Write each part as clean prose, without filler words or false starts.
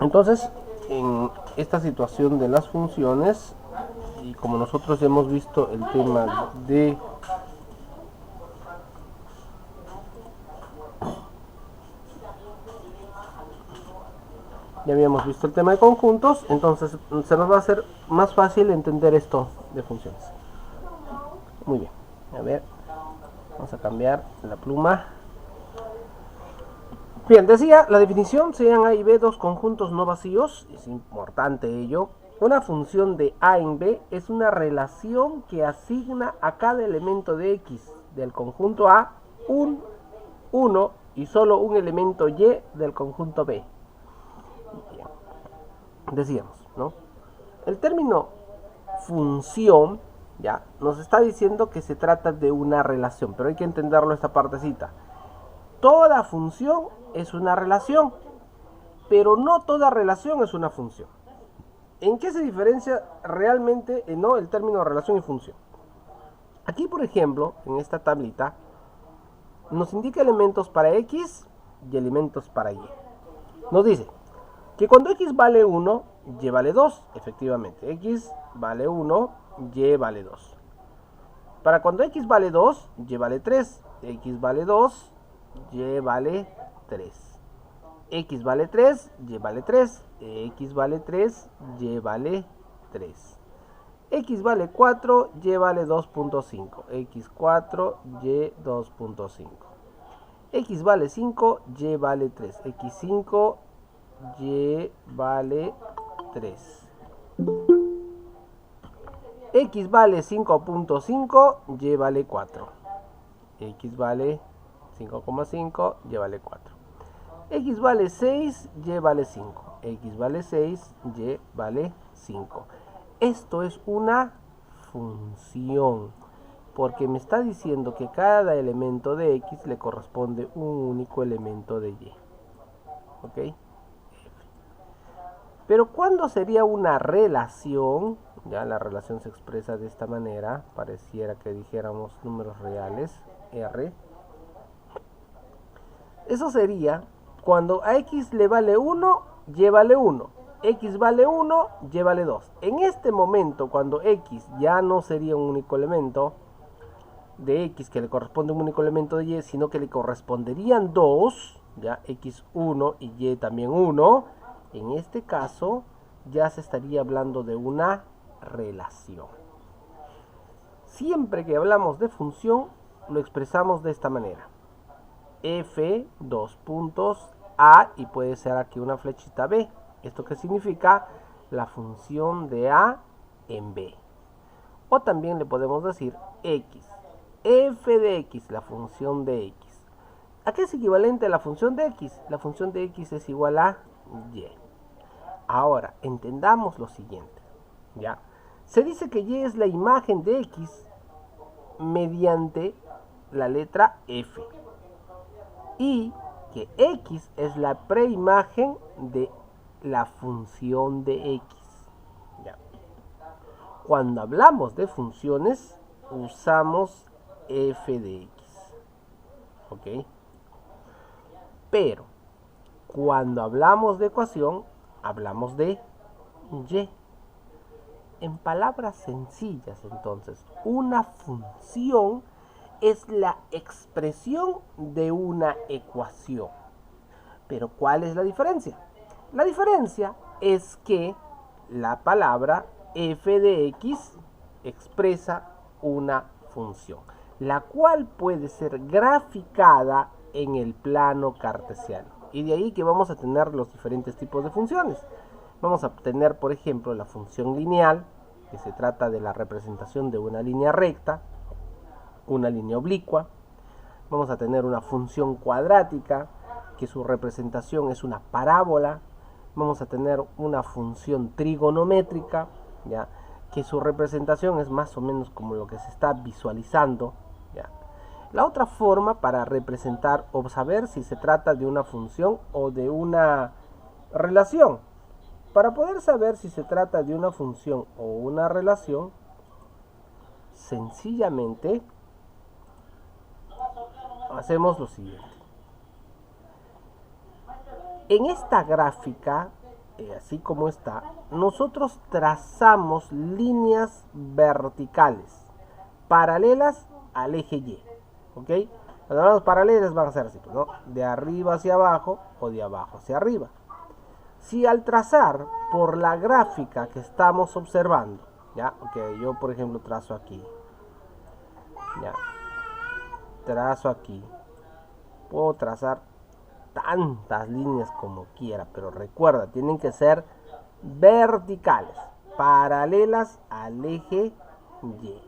Entonces, en esta situación de las funciones, y como nosotros ya hemos visto el tema de ya habíamos visto el tema de conjuntos, entonces se nos va a hacer más fácil entender esto de funciones. Muy bien, a ver, vamos a cambiar la pluma. Bien, decía, la definición sean A y B dos conjuntos no vacíos, es importante ello. Una función de A en B es una relación que asigna a cada elemento de X del conjunto A un 1 y solo un elemento Y del conjunto B. Bien, decíamos, ¿no? El término función ya nos está diciendo que se trata de una relación, pero hay que entenderlo esta partecita. Toda función es una relación, pero no toda relación es una función. ¿En qué se diferencia realmente no el término relación y función? Aquí, por ejemplo, en esta tablita, nos indica elementos para X y elementos para Y. Nos dice que cuando X vale 1, Y vale 2, efectivamente. X vale 1, Y vale 2. Para cuando X vale 2, Y vale 3. X vale 2, Y vale 3. X vale 3, Y vale 3. X vale 3, Y vale 3. X vale 4, Y vale 2.5. X4, Y 2.5. X vale 5, Y vale 3. X5, Y vale 3. X vale 5.5, Y vale 4. X vale 5,5, Y vale 4. X vale 6, Y vale 5. X vale 6, Y vale 5. Esto es una función, porque me está diciendo que cada elemento de X le corresponde un único elemento de Y. ¿Ok? Pero ¿cuándo sería una relación? Ya la relación se expresa de esta manera, pareciera que dijéramos números reales, R. Eso sería cuando a X le vale 1, Y vale 1. X vale 1, Y vale 2. En este momento, cuando X ya no sería un único elemento de X que le corresponde un único elemento de Y, sino que le corresponderían dos, ya X1 y Y también 1, en este caso ya se estaría hablando de una relación. Siempre que hablamos de función, lo expresamos de esta manera. F, dos puntos, A, y puede ser aquí una flechita B. ¿Esto qué significa? La función de A en B. O también le podemos decir X. F de X, la función de X. ¿A qué es equivalente la función de X? La función de X es igual a Y. Ahora, entendamos lo siguiente. ¿Ya? Se dice que Y es la imagen de X mediante la letra F. Y que X es la preimagen de la función de X. ¿Ya? Cuando hablamos de funciones, usamos f de x. ¿Ok? Pero cuando hablamos de ecuación, hablamos de y. En palabras sencillas, entonces, una función es la expresión de una ecuación. Pero ¿cuál es la diferencia? La diferencia es que la palabra f de x expresa una función, la cual puede ser graficada en el plano cartesiano. Y de ahí que vamos a tener los diferentes tipos de funciones. Vamos a tener, por ejemplo, la función lineal, que se trata de la representación de una línea recta, una línea oblicua. Vamos a tener una función cuadrática, que su representación es una parábola. Vamos a tener una función trigonométrica, ¿ya? Que su representación es más o menos como lo que se está visualizando, ¿ya? La otra forma para representar o saber si se trata de una función o de una relación. Para poder saber si se trata de una función o una relación, sencillamente hacemos lo siguiente. En esta gráfica así como está, nosotros trazamos líneas verticales paralelas al eje Y. ¿Ok? Cuando hablamos paralelas van a ser así, ¿no? De arriba hacia abajo o de abajo hacia arriba. Si al trazar por la gráfica que estamos observando, ¿ya? Ok, yo por ejemplo trazo aquí, ¿ya? Trazo aquí. Puedo trazar tantas líneas como quiera, pero recuerda, tienen que ser verticales, paralelas al eje Y.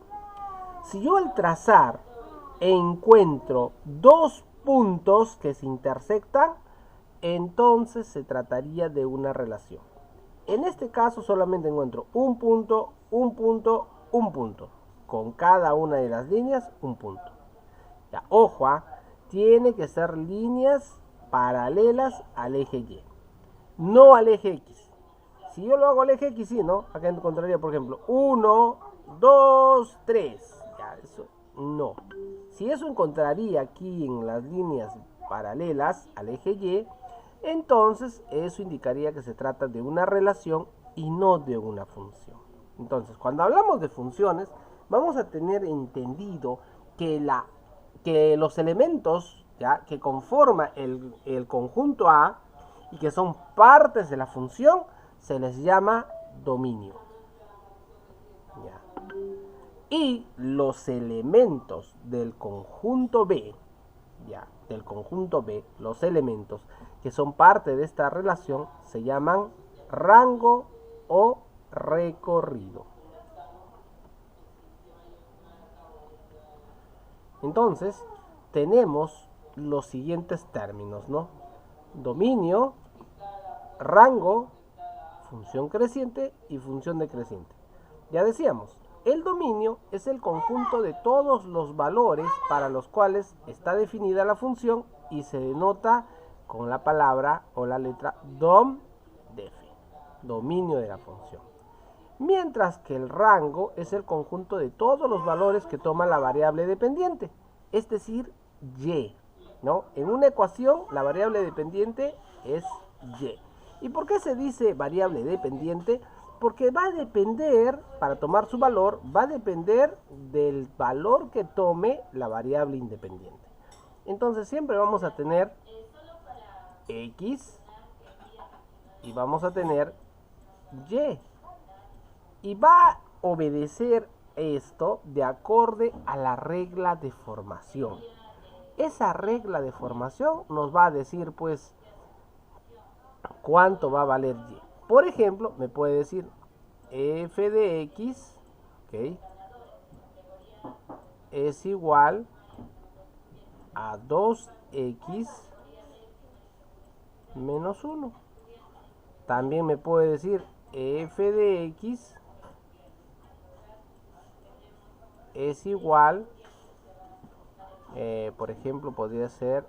Si yo al trazar encuentro dos puntos que se intersectan, entonces se trataría de una relación. En este caso solamente encuentro un punto, un punto, un punto. Con cada una de las líneas, un punto. Ya, ojo, tiene que ser líneas paralelas al eje Y, no al eje X. Si yo lo hago al eje X, sí, ¿no? Acá encontraría, por ejemplo, 1, 2, 3. Ya, eso no. Si eso encontraría aquí en las líneas paralelas al eje Y, entonces eso indicaría que se trata de una relación y no de una función. Entonces, cuando hablamos de funciones, vamos a tener entendido que los elementos, ¿ya?, que conforman el conjunto A y que son partes de la función, se les llama dominio. ¿Ya? Y los elementos del conjunto B, ¿ya?, del conjunto B, los elementos que son parte de esta relación se llaman rango o recorrido. Entonces, tenemos los siguientes términos, ¿no? Dominio, rango, función creciente y función decreciente. Ya decíamos, el dominio es el conjunto de todos los valores para los cuales está definida la función y se denota con la palabra o la letra dom def, dominio de la función. Mientras que el rango es el conjunto de todos los valores que toma la variable dependiente, es decir, y, ¿no? En una ecuación la variable dependiente es y. ¿Y por qué se dice variable dependiente? Porque va a depender, para tomar su valor, va a depender del valor que tome la variable independiente. Entonces siempre vamos a tener x y vamos a tener y. Y va a obedecer esto de acorde a la regla de formación. Esa regla de formación nos va a decir, pues, cuánto va a valer y. Por ejemplo, me puede decir f de x, ¿okay?, es igual a 2x menos 1. También me puede decir f de x es igual, por ejemplo, podría ser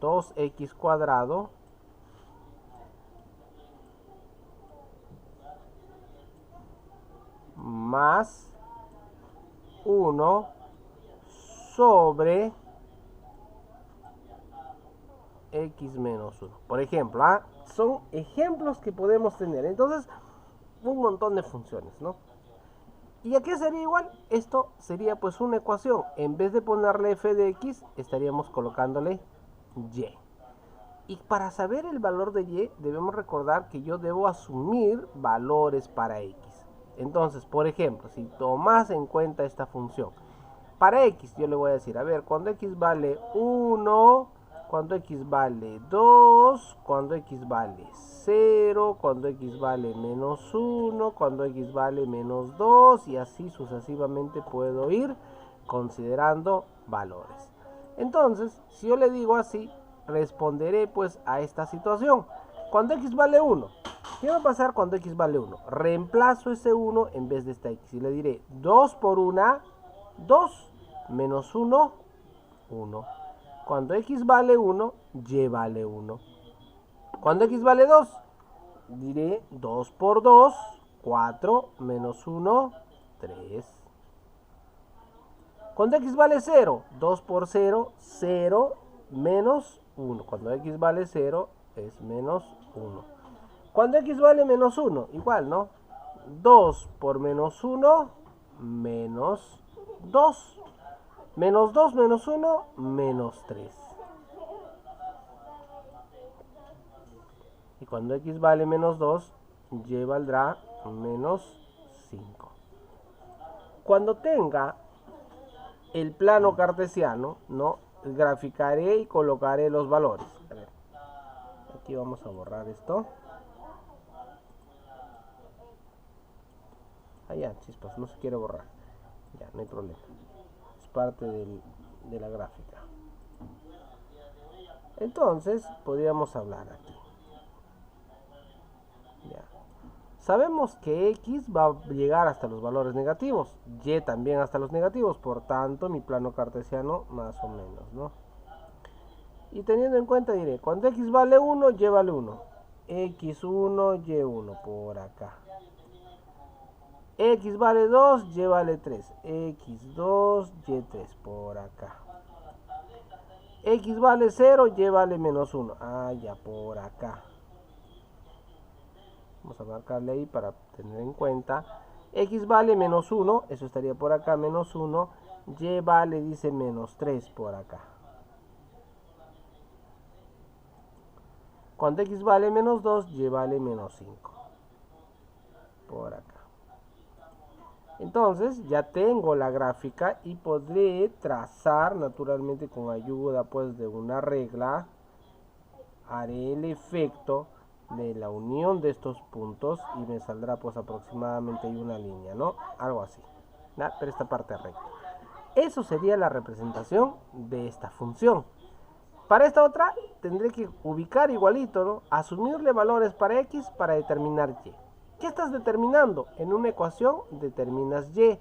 2x cuadrado más 1 sobre x menos 1. Por ejemplo, son ejemplos que podemos tener. Entonces, un montón de funciones, ¿no? ¿Y a qué sería igual? Esto sería pues una ecuación. En vez de ponerle f de x, estaríamos colocándole y. Y para saber el valor de y, debemos recordar que yo debo asumir valores para x. Entonces, por ejemplo, si tomas en cuenta esta función, para x yo le voy a decir, a ver, cuando x vale 1, cuando x vale 2, cuando x vale 0, cuando x vale menos 1, cuando x vale menos 2, y así sucesivamente puedo ir considerando valores. Entonces, si yo le digo así, responderé pues a esta situación. Cuando x vale 1, ¿qué va a pasar cuando x vale 1? Reemplazo ese 1 en vez de esta x y le diré 2 por 1, 2, menos 1, 1. Cuando x vale 1, y vale 1. Cuando x vale 2, diré 2 por 2, 4, menos 1, 3. Cuando x vale 0, 2 por 0, 0, menos 1. Cuando x vale 0, es menos 1. Cuando x vale menos 1, igual, ¿no? 2 por menos 1, menos 2. Menos 2 menos 1, menos 3. Y cuando x vale menos 2, y valdrá menos 5. Cuando tenga el plano cartesiano, ¿no? Graficaré y colocaré los valores. A ver, aquí vamos a borrar esto. Ya, chispas, no se quiere borrar. Ya, no hay problema. Es parte de la gráfica. Entonces, podríamos hablar aquí. Ya. Sabemos que x va a llegar hasta los valores negativos, y también hasta los negativos, por tanto mi plano cartesiano más o menos, ¿no? Y teniendo en cuenta diré, cuando x vale 1, y vale 1. x1, y1 por acá. X vale 2, y vale 3. X2, y3 por acá. X vale 0, y vale menos 1. Ya por acá. Vamos a marcarle ahí para tener en cuenta. X vale menos 1, eso estaría por acá, menos 1. Y vale, dice, menos 3 por acá. Cuando x vale menos 2, y vale menos 5. Por acá. Entonces ya tengo la gráfica y podré trazar naturalmente con ayuda pues de una regla. Haré el efecto de la unión de estos puntos y me saldrá pues aproximadamente ahí una línea, ¿no? Algo así, ¿no? Pero esta parte recta. Eso sería la representación de esta función. Para esta otra tendré que ubicar igualito, ¿no? Asumirle valores para x para determinar y. ¿Qué estás determinando? En una ecuación determinas y,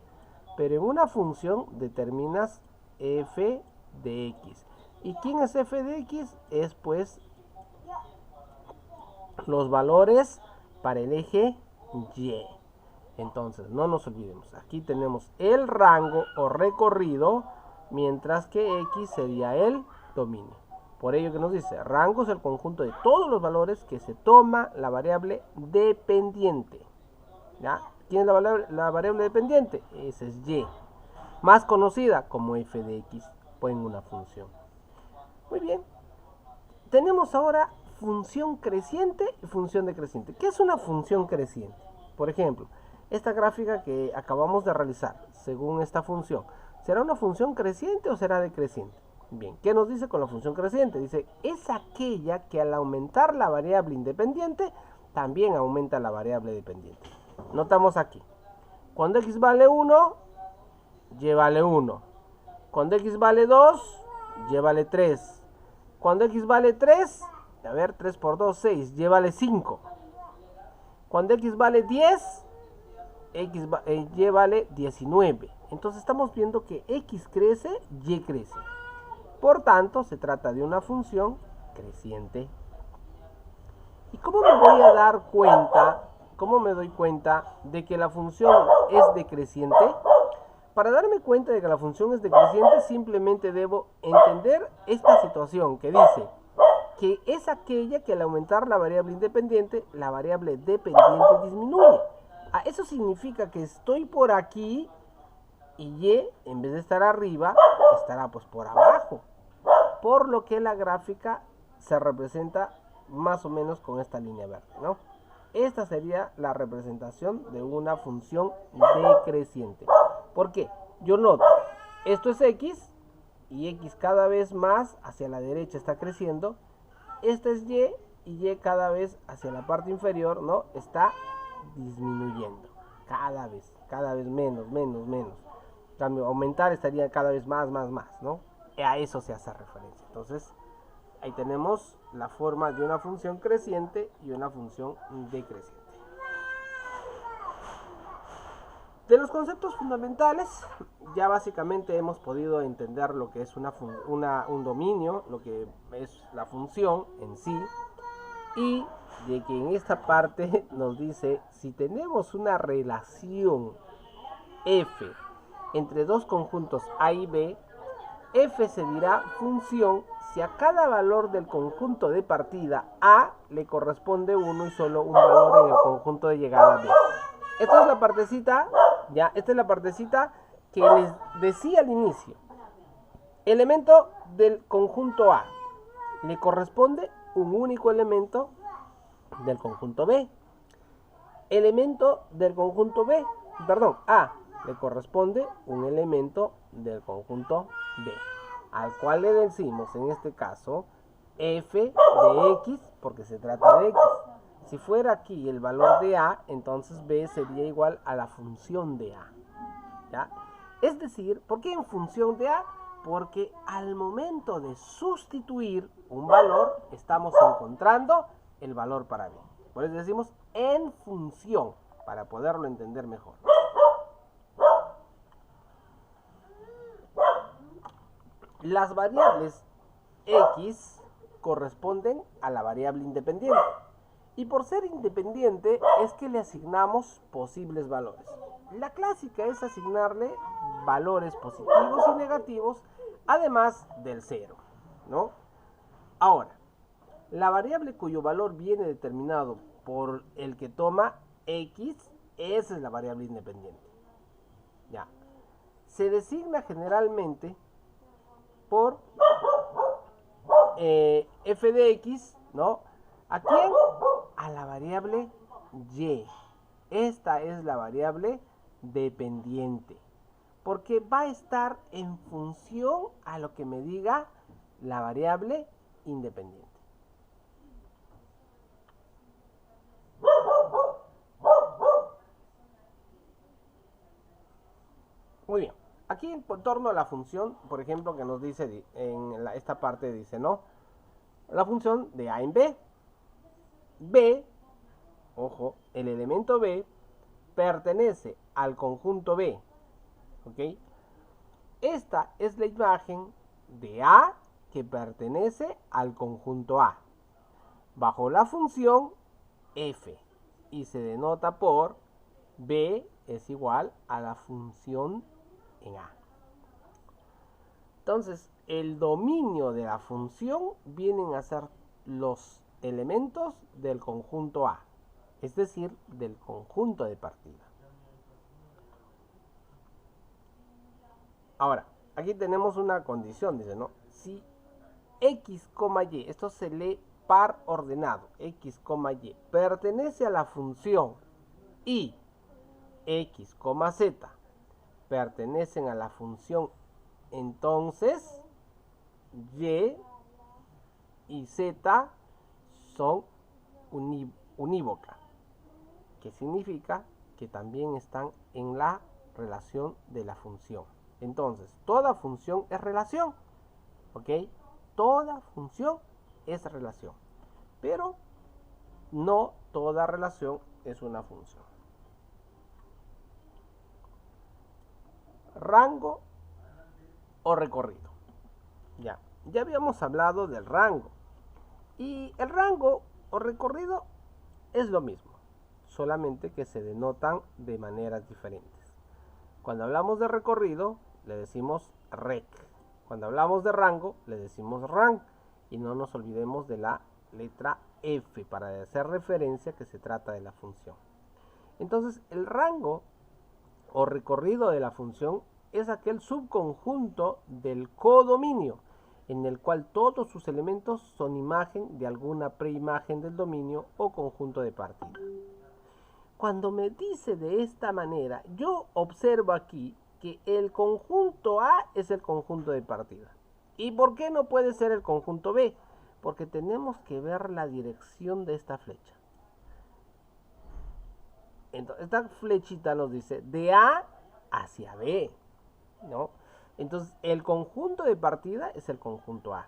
pero en una función determinas f de x. ¿Y quién es f de x? Es pues los valores para el eje y. Entonces, no nos olvidemos, aquí tenemos el rango o recorrido, mientras que x sería el dominio. Por ello que nos dice, rango es el conjunto de todos los valores que se toma la variable dependiente. ¿Ya? ¿Quién es la variable dependiente? Esa es y, más conocida como f de x, pues en una función. Muy bien. Tenemos ahora función creciente y función decreciente. ¿Qué es una función creciente? Por ejemplo, esta gráfica que acabamos de realizar, según esta función, ¿será una función creciente o será decreciente? Bien, ¿qué nos dice con la función creciente? Dice, es aquella que al aumentar la variable independiente, también aumenta la variable dependiente. Notamos aquí, cuando x vale 1, y vale 1. Cuando x vale 2, y vale 3. Cuando x vale 3, a ver, 3 por 2, 6, y vale 5. Cuando x vale 10, y vale 19. Entonces estamos viendo que x crece, y crece. Por tanto, se trata de una función creciente. ¿Y cómo me voy a dar cuenta? ¿Cómo me doy cuenta de que la función es decreciente? Para darme cuenta de que la función es decreciente, simplemente debo entender esta situación que dice que es aquella que al aumentar la variable independiente, la variable dependiente disminuye. Eso significa que estoy por aquí y en vez de estar arriba, estará pues por abajo. Por lo que la gráfica se representa más o menos con esta línea verde, ¿no? Esta sería la representación de una función decreciente. ¿Por qué? Yo noto, esto es x, y x cada vez más hacia la derecha está creciendo. Esta es y cada vez hacia la parte inferior, ¿no? Está disminuyendo. Cada vez menos. En cambio, aumentar estaría cada vez más, ¿no? A eso se hace referencia. Entonces, ahí tenemos la forma de una función creciente y una función decreciente. De los conceptos fundamentales, ya básicamente hemos podido entender lo que es un dominio, lo que es la función en sí, y de que en esta parte nos dice, si tenemos una relación f entre dos conjuntos a y b, f se dirá función si a cada valor del conjunto de partida A le corresponde uno y solo un valor en el conjunto de llegada B. Esta es la partecita, ya, esta es la partecita que les decía al inicio. Elemento del conjunto A. Le corresponde un único elemento del conjunto B. Elemento del conjunto B, perdón, A, le corresponde un elemento del conjunto B, al cual le decimos en este caso f de x, porque se trata de x. Si fuera aquí el valor de A, entonces B sería igual a la función de A, ¿ya? Es decir, ¿por qué en función de A? Porque al momento de sustituir un valor, estamos encontrando el valor para B. Por eso decimos en función, para poderlo entender mejor. Las variables x corresponden a la variable independiente. Y por ser independiente es que le asignamos posibles valores. La clásica es asignarle valores positivos y negativos, además del 0, ¿no? Ahora, la variable cuyo valor viene determinado por el que toma x, esa es la variable independiente. Ya. Se designa generalmente por f de x, ¿no? ¿A quién? A la variable y. Esta es la variable dependiente, porque va a estar en función a lo que me diga la variable independiente. Muy bien, aquí en torno a la función, por ejemplo, que nos dice en esta parte, dice, ¿no? La función de A en B. B, ojo, el elemento B pertenece al conjunto B, ¿ok? Esta es la imagen de A que pertenece al conjunto A, bajo la función f, y se denota por B es igual a la función en A. Entonces, el dominio de la función vienen a ser los elementos del conjunto A, es decir, del conjunto de partida. Ahora, aquí tenemos una condición, dice, ¿no? Si x, y, esto se lee par ordenado, x, y, pertenece a la función y x, z pertenecen a la función, entonces y y z son unívocas, que significa que también están en la relación de la función. Entonces, toda función es relación, ¿ok? Toda función es relación, pero no toda relación es una función. Rango o recorrido. Ya habíamos hablado del rango. Y el rango o recorrido es lo mismo, solamente que se denotan de maneras diferentes. Cuando hablamos de recorrido, le decimos rec. Cuando hablamos de rango, le decimos rang. Y no nos olvidemos de la letra F para hacer referencia que se trata de la función. Entonces, el rango o recorrido de la función es aquel subconjunto del codominio, en el cual todos sus elementos son imagen de alguna preimagen del dominio o conjunto de partida. Cuando me dice de esta manera, yo observo aquí que el conjunto A es el conjunto de partida. ¿Y por qué no puede ser el conjunto B? Porque tenemos que ver la dirección de esta flecha. Entonces, esta flechita nos dice de A hacia B, ¿no? Entonces, el conjunto de partida es el conjunto A.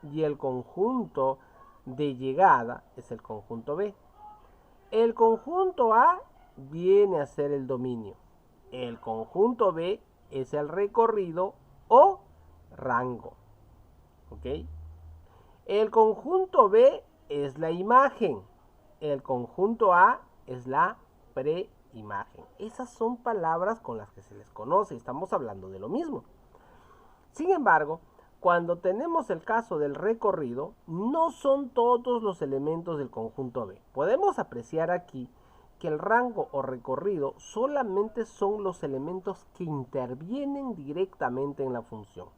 Y el conjunto de llegada es el conjunto B. El conjunto A viene a ser el dominio. El conjunto B es el recorrido o rango. ¿Ok? El conjunto B es la imagen. El conjunto A es la preimagen. Esas son palabras con las que se les conoce. Estamos hablando de lo mismo. Sin embargo, cuando tenemos el caso del recorrido, no son todos los elementos del conjunto B. Podemos apreciar aquí que el rango o recorrido solamente son los elementos que intervienen directamente en la función.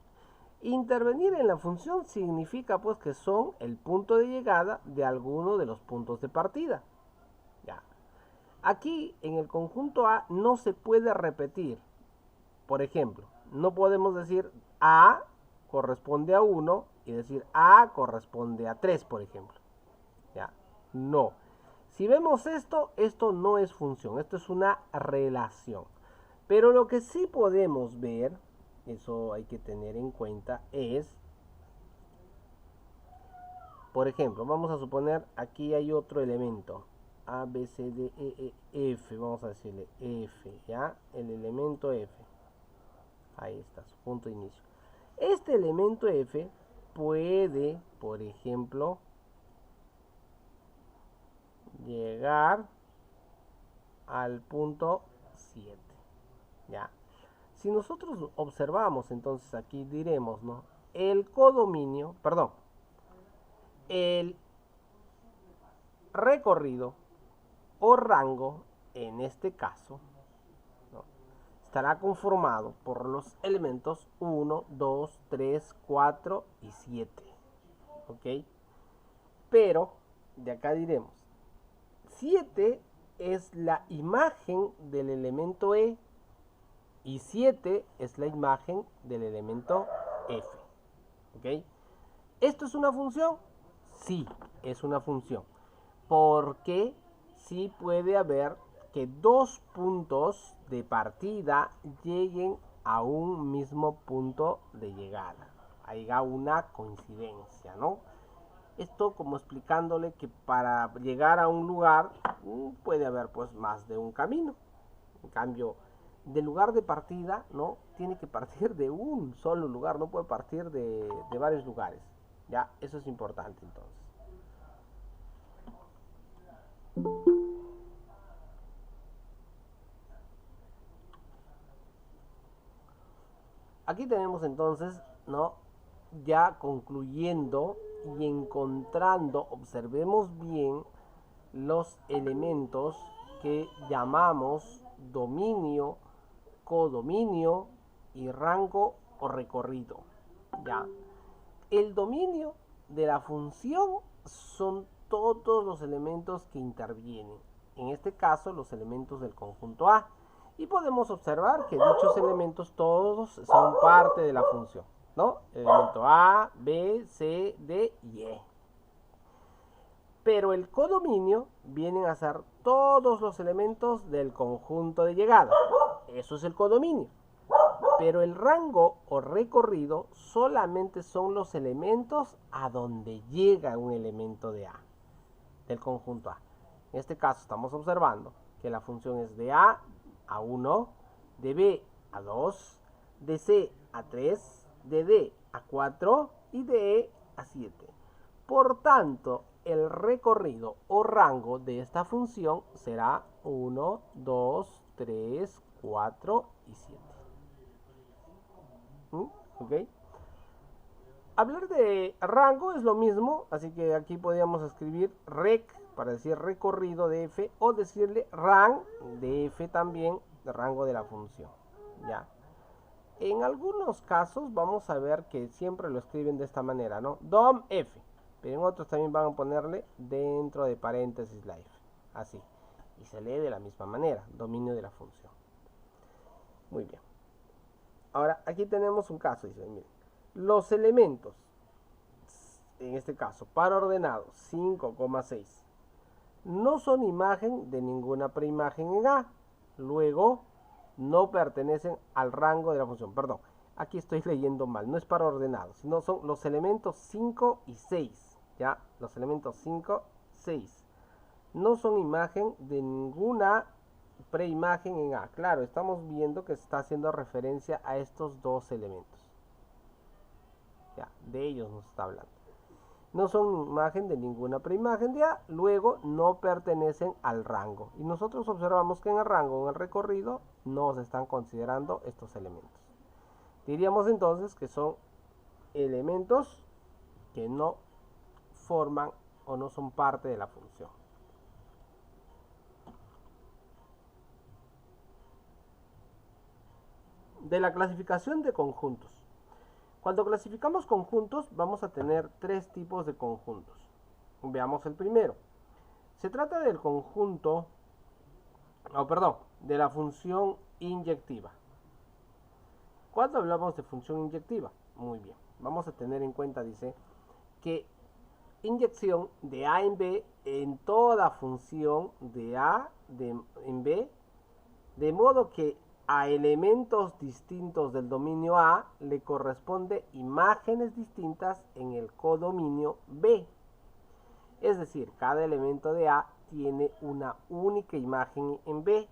Intervenir en la función significa pues que son el punto de llegada de alguno de los puntos de partida. Ya. Aquí en el conjunto A no se puede repetir. Por ejemplo, no podemos decir A corresponde a 1 y decir A corresponde a 3, por ejemplo. Ya. No. Si vemos esto, esto no es función, esto es una relación. Pero lo que sí podemos ver, eso hay que tener en cuenta, es, por ejemplo, vamos a suponer aquí hay otro elemento, A, B, C, D, E, F, vamos a decirle F, ¿ya? El elemento F. Ahí está, su punto de inicio. Este elemento F puede, por ejemplo, llegar al punto 7. ¿Ya? Si nosotros observamos, entonces aquí diremos, ¿no? El codominio, perdón, el recorrido o rango, en este caso, ¿no?, estará conformado por los elementos 1, 2, 3, 4 y 7. ¿Ok? Pero, de acá diremos, 7 es la imagen del elemento E y 7 es la imagen del elemento F. ¿Ok? ¿Esto es una función? Sí, es una función. Porque sí puede haber que dos puntos de partida lleguen a un mismo punto de llegada. Haya una coincidencia, ¿no? Esto como explicándole que para llegar a un lugar puede haber pues más de un camino. En cambio, del lugar de partida, ¿no?, tiene que partir de un solo lugar, no puede partir de varios lugares. Ya, eso es importante entonces. Aquí tenemos entonces, ¿no?, ya concluyendo y encontrando, observemos bien los elementos que llamamos dominio, codominio y rango o recorrido. Ya. El dominio de la función son todos los elementos que intervienen. En este caso, los elementos del conjunto A. Y podemos observar que dichos elementos todos son parte de la función, ¿no? El elemento A, B, C, D y E. Pero el codominio vienen a ser todos los elementos del conjunto de llegada. Eso es el codominio. Pero el rango o recorrido solamente son los elementos a donde llega un elemento de A, del conjunto A. En este caso estamos observando que la función es de A a 1, de B a 2, de C a 3, de D a 4 y de E a 7. Por tanto, el recorrido o rango de esta función será 1, 2, 3, 4 y 7. ¿Ok? Hablar de rango es lo mismo, así que aquí podríamos escribir rec para decir recorrido de f, o decirle rang de f también, de rango de la función. Ya. En algunos casos vamos a ver que siempre lo escriben de esta manera, ¿no? Dom f, pero en otros también van a ponerle dentro de paréntesis la f, así. Y se lee de la misma manera, dominio de la función. Muy bien. Ahora, aquí tenemos un caso, dice, miren, los elementos, en este caso, par ordenado 5,6, no son imagen de ninguna preimagen en A, luego no pertenecen al rango de la función. Perdón, aquí estoy leyendo mal, no es par ordenado, sino son los elementos 5 y 6, ¿ya? Los elementos 5, 6, no son imagen de ninguna preimagen en A. Claro, estamos viendo que está haciendo referencia a estos dos elementos. Ya, de ellos nos está hablando. No son imagen de ninguna preimagen de A, luego no pertenecen al rango. Y nosotros observamos que en el rango, en el recorrido, no se están considerando estos elementos. Diríamos entonces que son elementos que no forman o no son parte de la función. De la clasificación de conjuntos. Cuando clasificamos conjuntos vamos a tener tres tipos de conjuntos. Veamos el primero. Se trata del conjunto, de la función inyectiva. Cuando hablamos de función inyectiva, muy bien, vamos a tener en cuenta, dice, que inyección de A en B en toda función de A en B, de modo que a elementos distintos del dominio A le corresponde imágenes distintas en el codominio B. Es decir, cada elemento de A tiene una única imagen en B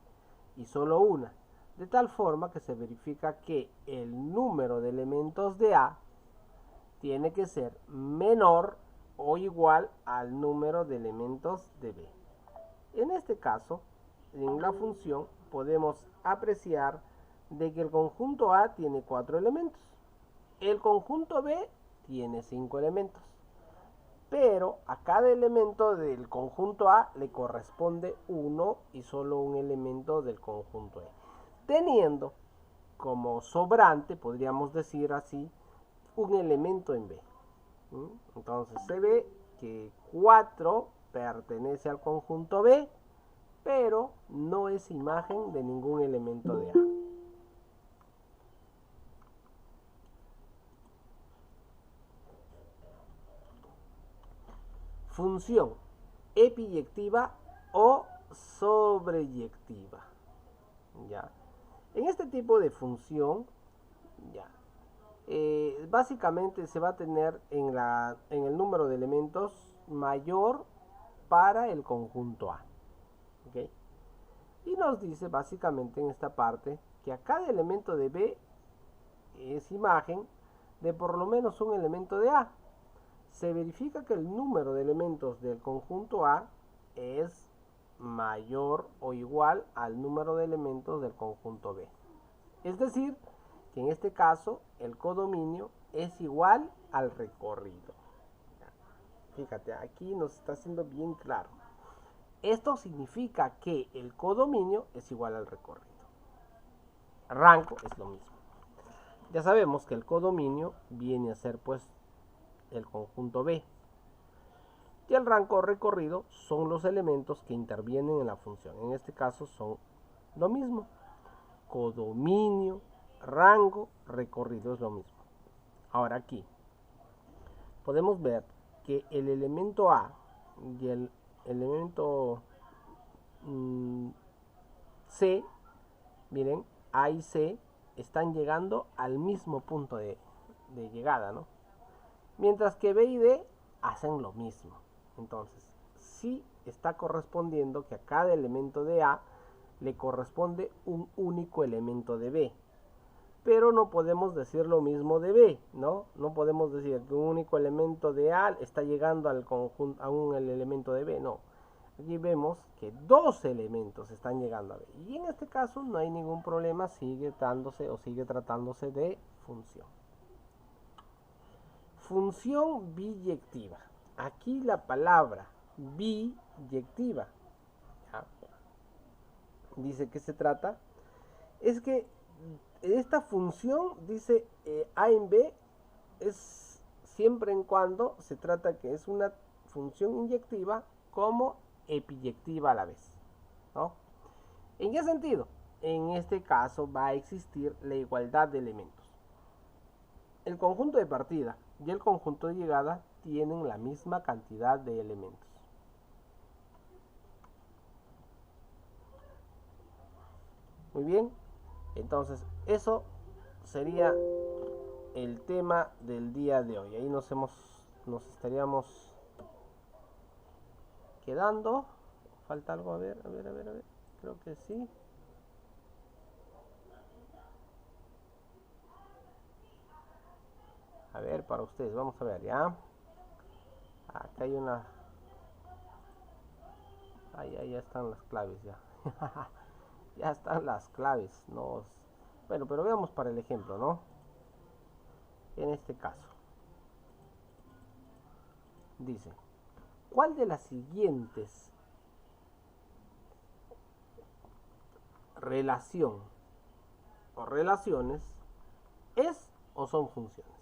y solo una, de tal forma que se verifica que el número de elementos de A tiene que ser menor o igual al número de elementos de B. En este caso, en la función podemos apreciar de que el conjunto A tiene 4 elementos, el conjunto B tiene 5 elementos, pero a cada elemento del conjunto A le corresponde uno y solo un elemento del conjunto E, teniendo como sobrante, podríamos decir así, un elemento en B. Entonces se ve que 4 pertenece al conjunto B, pero no es imagen de ningún elemento de A. Función epiyectiva o sobreyectiva. ¿Ya? En este tipo de función, ya, básicamente se va a tener en el número de elementos mayor para el conjunto A. ¿Okay? Y nos dice básicamente en esta parte que a cada elemento de B es imagen de por lo menos un elemento de A. Se verifica que el número de elementos del conjunto A es mayor o igual al número de elementos del conjunto B. Es decir, que en este caso el codominio es igual al recorrido. Fíjate, aquí nos está haciendo bien claro. Esto significa que el codominio es igual al recorrido. Rango es lo mismo. Ya sabemos que el codominio viene a ser pues el conjunto B. Y el rango recorrido son los elementos que intervienen en la función. En este caso son lo mismo. Codominio, rango, recorrido es lo mismo. Ahora aquí podemos ver que el elemento A y el elemento C, miren, A y C están llegando al mismo punto de llegada, ¿no? Mientras que B y D hacen lo mismo. Entonces, sí está correspondiendo que a cada elemento de A le corresponde un único elemento de B. Pero no podemos decir lo mismo de B, ¿no? No podemos decir que un único elemento de A está llegando al conjunto, a un elemento de B, no. Aquí vemos que dos elementos están llegando a B. Y en este caso no hay ningún problema, sigue tratándose de función. Función biyectiva. Aquí la palabra biyectiva, ¿ya? Dice que se trata, es que esta función, dice A en B, es siempre en cuando se trata que es una función inyectiva como epiyectiva a la vez, ¿no? ¿En qué sentido? En este caso va a existir la igualdad de elementos. El conjunto de partida y el conjunto de llegada tienen la misma cantidad de elementos. Muy bien, entonces eso sería el tema del día de hoy. Ahí nos estaríamos quedando. Falta algo, a ver. Creo que sí. A ver, para ustedes, vamos a ver, ¿ya? Acá hay una... ya están las claves, ya. Ya están las claves. Bueno, pero veamos para el ejemplo, ¿no? En este caso. dice, ¿cuál de las siguientes relación o relaciones es o son funciones?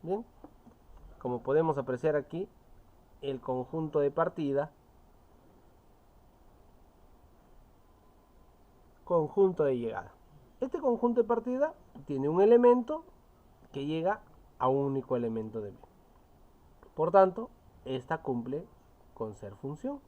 Bien, como podemos apreciar aquí, el conjunto de partida, conjunto de llegada. Este conjunto de partida tiene un elemento que llega a un único elemento de B. Por tanto, esta cumple con ser función.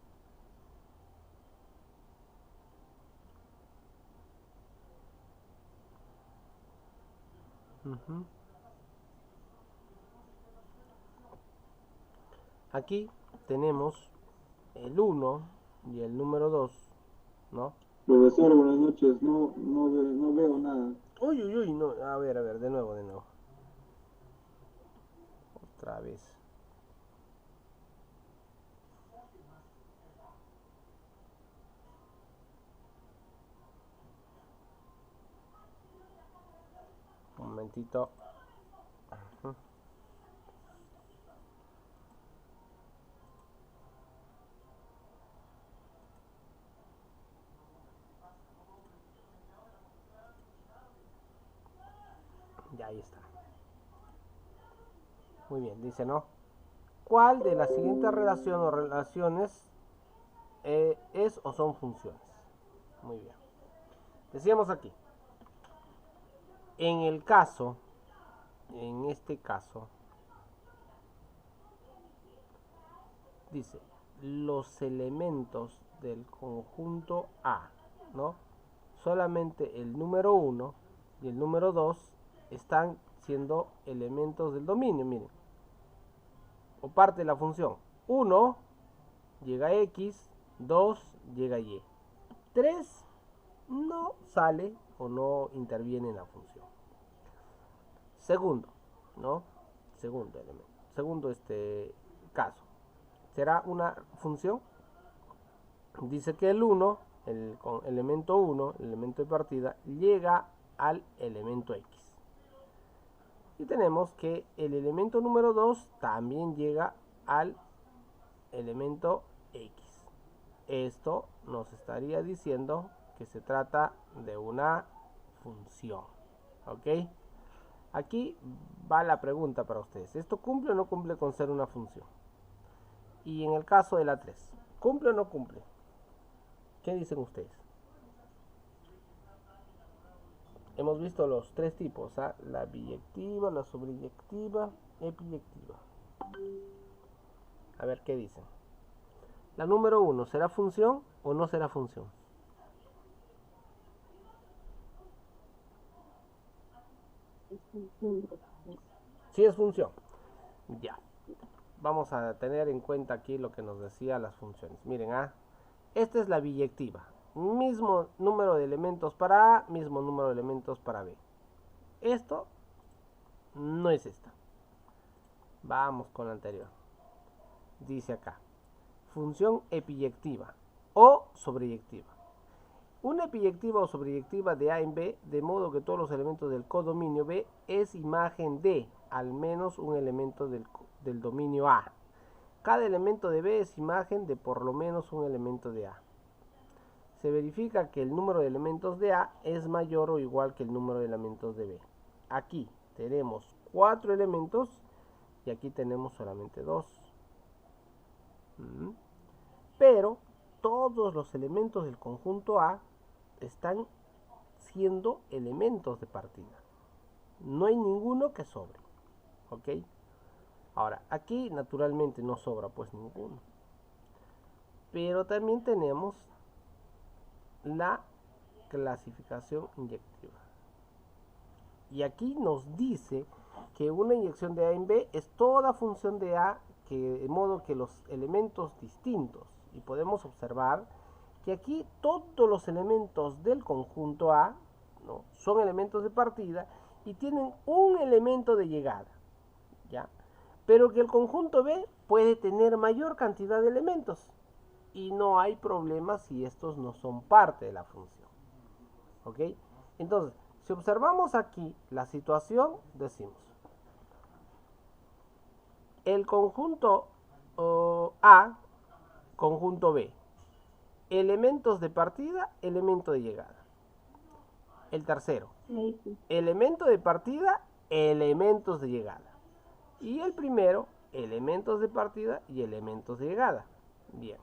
Aquí tenemos el 1 y el número 2, ¿no? Profesor, buenas noches. No veo nada. Uy, uy, uy, no. A ver, de nuevo. Otra vez. Un momentito. Ya, ahí está. Muy bien, dice, ¿no? ¿Cuál de las siguientes relaciones o relaciones es o son funciones? Muy bien. Decíamos aquí, en este caso, dice, los elementos del conjunto A, ¿no? Solamente el número 1 y el número 2 están siendo elementos del dominio, miren. O parte de la función. 1 llega a X, 2 llega a Y. 3 no sale o no interviene en la función. Segundo, ¿no? Segundo elemento. Segundo caso. ¿Será una función? Dice que el 1, el elemento 1, el elemento de partida, llega al elemento X. Y tenemos que el elemento número 2 también llega al elemento X. Esto nos estaría diciendo que se trata de una función. ¿Ok? Aquí va la pregunta para ustedes. ¿Esto cumple o no cumple con ser una función? Y en el caso de la 3, ¿cumple o no cumple? ¿Qué dicen ustedes? Hemos visto los tres tipos, ¿eh? La biyectiva, la sobreyectiva, epiyectiva. A ver qué dicen. La número 1, ¿será función o no será función? Sí es función. Ya. Vamos a tener en cuenta aquí lo que nos decía las funciones. Miren, esta es la biyectiva. Mismo número de elementos para A, mismo número de elementos para B. Esto no es esta. Vamos con la anterior. Dice acá, función epiyectiva o sobreyectiva. Una epiyectiva o sobreyectiva de A en B, de modo que todos los elementos del codominio B es imagen de al menos un elemento del dominio A. Cada elemento de B es imagen de por lo menos un elemento de A. Se verifica que el número de elementos de A es mayor o igual que el número de elementos de B. Aquí tenemos 4 elementos y aquí tenemos solamente 2. Pero todos los elementos del conjunto A están siendo elementos de partida. No hay ninguno que sobre. ¿Ok? Ahora, aquí naturalmente no sobra pues ninguno. Pero también tenemos la clasificación inyectiva. Y aquí nos dice que una inyección de A en B es toda función de A, que, de modo que los elementos distintos. Y podemos observar que aquí todos los elementos del conjunto A, ¿no?, son elementos de partida y tienen un elemento de llegada, ¿ya? Pero que el conjunto B puede tener mayor cantidad de elementos y no hay problema si estos no son parte de la función. ¿Ok? Entonces, Si observamos aquí la situación, decimos, el conjunto A, conjunto B, elementos de partida, elemento de llegada. El tercero, elemento de partida, elementos de llegada. Y el primero, elementos de partida y elementos de llegada. Bien.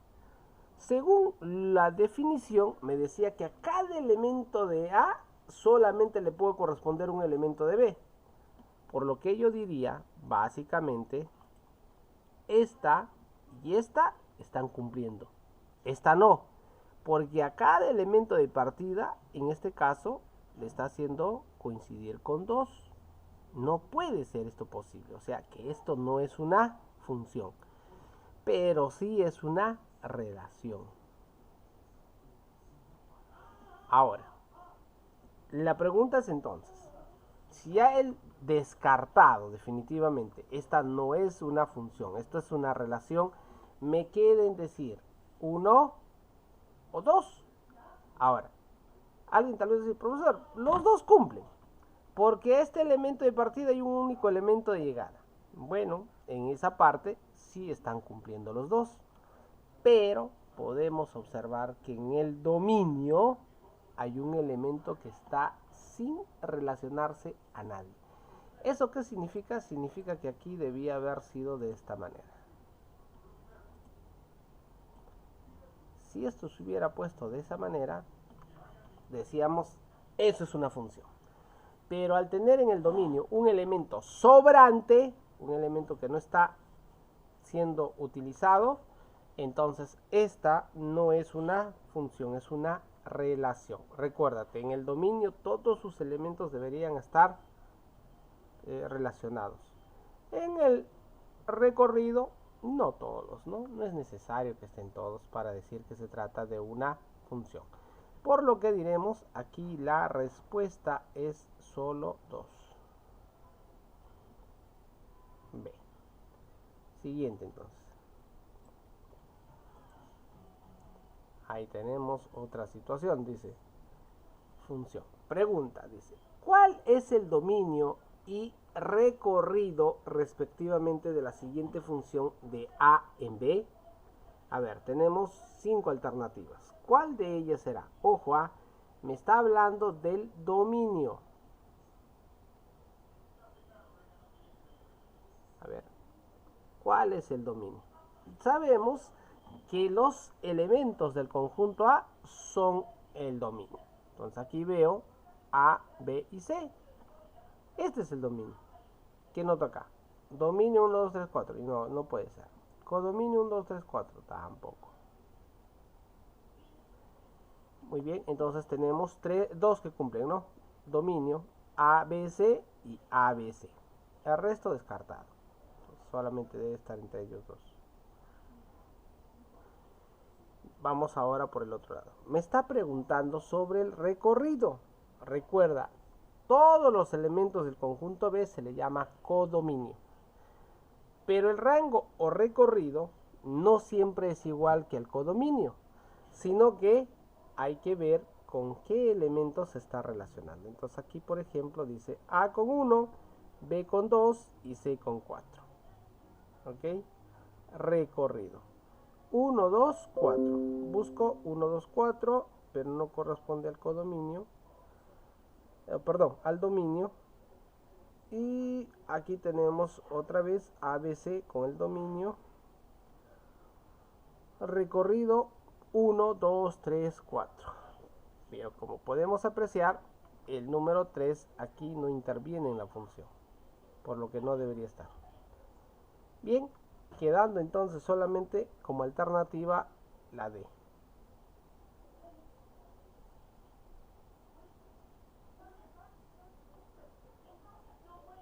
Según la definición, me decía que a cada elemento de A solamente le puede corresponder un elemento de B. Por lo que yo diría, básicamente, esta y esta están cumpliendo. Esta no, porque a cada elemento de partida, en este caso, le está haciendo coincidir con 2. No puede ser esto posible. O sea que esto no es una función, pero sí es una relación. Ahora, la pregunta es entonces, si ya el descartado definitivamente, esta no es una función, esto es una relación, me queda en decir 1 o 2. Ahora, alguien tal vez dice, profesor, los dos cumplen, porque este elemento de partida hay un único elemento de llegada. Bueno, en esa parte sí están cumpliendo los dos, pero podemos observar que en el dominio hay un elemento que está sin relacionarse a nadie. ¿Eso qué significa? Significa que aquí debía haber sido de esta manera. Si esto se hubiera puesto de esa manera, decíamos, eso es una función. Pero al tener en el dominio un elemento sobrante, un elemento que no está siendo utilizado, entonces esta no es una función, es una relación. Recuérdate, en el dominio todos sus elementos deberían estar relacionados. En el recorrido, no todos, ¿no? No es necesario que estén todos para decir que se trata de una función. Por lo que diremos, aquí la respuesta es solo 2. B. Siguiente entonces. Ahí tenemos otra situación, dice. Función. Pregunta, dice. ¿Cuál es el dominio y recorrido respectivamente de la siguiente función de A en B? A ver, tenemos 5 alternativas. ¿Cuál de ellas será? Ojo, me está hablando del dominio. A ver, ¿cuál es el dominio? Sabemos que los elementos del conjunto A son el dominio. Entonces aquí veo A, B y C. Este es el dominio. ¿Qué noto acá? Dominio 1, 2, 3, 4. Y no puede ser. Codominio 1, 2, 3, 4. Tampoco. Muy bien, entonces tenemos 2 que cumplen, ¿no? Dominio ABC y ABC. El resto descartado. Solamente debe estar entre ellos dos. Vamos ahora por el otro lado. Me está preguntando sobre el recorrido. Recuerda, todos los elementos del conjunto B se le llama codominio. Pero el rango o recorrido no siempre es igual que el codominio, sino que hay que ver con qué elementos se está relacionando. Entonces aquí, por ejemplo, dice A con 1, B con 2 y C con 4. ¿Ok? Recorrido. 1, 2, 4. Busco 1, 2, 4, pero no corresponde al codominio. Perdón, al dominio. Y aquí tenemos otra vez ABC con el dominio. Recorrido 1, 2, 3, 4. Pero como podemos apreciar, el número 3 aquí no interviene en la función, por lo que no debería estar. Bien, quedando entonces solamente como alternativa la D.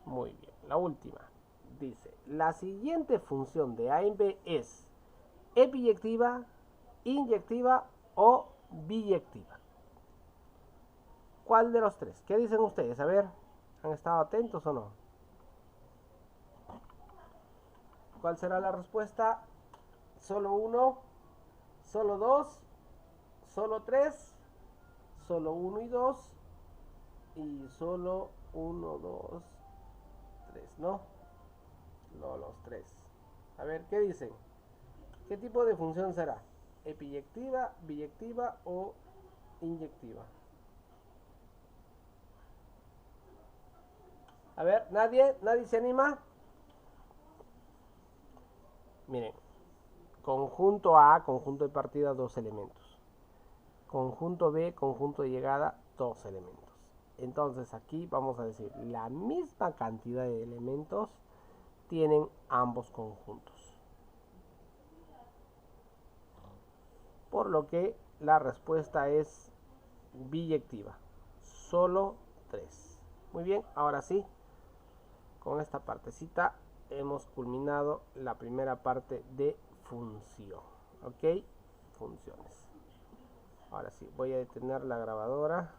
Muy bien, la última. Dice, la siguiente función de A en B es epiyectiva, inyectiva o biyectiva. ¿Cuál de los tres? ¿Qué dicen ustedes? A ver, ¿han estado atentos o no? ¿Cuál será la respuesta? ¿Solo 1? ¿Solo 2? ¿Solo 3? ¿Solo 1 y 2? y solo 1, 2, 3, ¿no? No, los 3. A ver, ¿qué dicen? ¿Qué tipo de función será? ¿Epiyectiva, biyectiva o inyectiva? A ver, ¿nadie se anima? Miren, conjunto A, conjunto de partida, 2 elementos. Conjunto B, conjunto de llegada, 2 elementos. Entonces aquí vamos a decir, la misma cantidad de elementos tienen ambos conjuntos. Por lo que la respuesta es biyectiva. Solo 3. Muy bien, ahora sí, con esta partecita hemos culminado la primera parte de función. ¿Ok? Funciones. Ahora sí, voy a detener la grabadora.